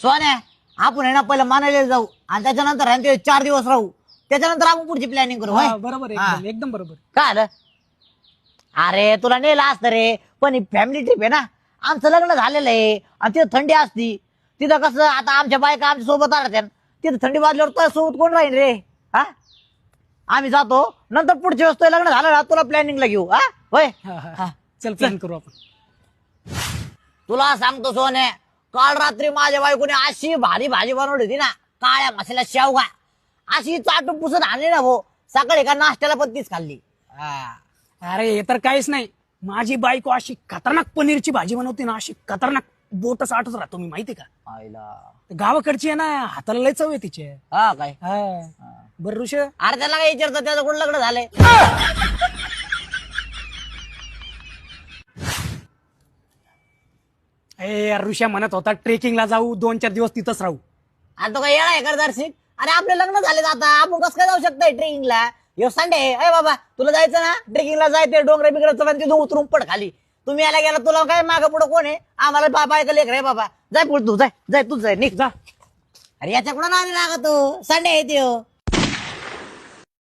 सोन्या आपण आहे ना पहिलं मानायला जाऊ आणि त्याच्यानंतर आहे ना ते 4 दिवस राहू, त्याच्यानंतर आपण पुढची प्लॅनिंग करू. होय? बरोबर हा. एकदम एकदम बरोबर. काय आलं? अरे तुला नेलं असतं रे, पण ही फॅमिली ट्रिप आहे ना, आमचं लग्न झालेलं आहे आणि तिथं थंडी असती. तिथं कसं आता आमच्या बायका आमच्या सोबत राहत्या, तिथं थंडी वाजल्यावर तुझ्या सोबत कोण राहील रे? हा, आम्ही जातो नंतर पुढच्या वेळेस तुझं लग्न झालं ना तुला प्लॅनिंगला घेऊ. हा होय. हा. चल प्लॅन करू आपण. तुला सांगतो सोने, काल रात्री माझ्या बायकोने अशी भारी भाजी बनवली होती ना, काळ्या मसाला शेवगा, अशी चाटून पुसत आणली ना भाऊ, सकाळी का नाश्त्याला पण तीच खाल्ली. अरे हे तर काहीच नाही, माझी बायको अशी खतरनाक पनीरची भाजी बनवते ना, अशी खतरनाक बोट साठच राहतो मी, माहिती का? आईला गावाकडची आहे ना, हाताला लय चव आहे तिचे. हा काय? बरं ऋष, अरे त्याला काय विचारतो, त्याचं कुठं लग्न झालंय? ऋषा म्हणत होता ट्रेकिंगला जाऊ, 2-4 दिवस तिथंच राहू. आणि तो काय येणार आहे का दर्शिक? अरे आपले लग्न झाले आता, आपण कसं काय जाऊ शकतोय ट्रेकिंगला? यो संडे आहे बाबा, तुला जायचं ना ट्रेकिंगला, जायचं डोंगर बिगर तिथून उतरून पड खाली. तुम्ही यायला गेला, तुला काय मागं पुढं कोण आहे? आम्हाला बाबा ऐकलं लेकर आहे बाबा. जाय पुढे तू, जाय जाय तू, जाय निघ जा. अरे याच्या कुठं नादी लागतो, संडे आहे त्यो.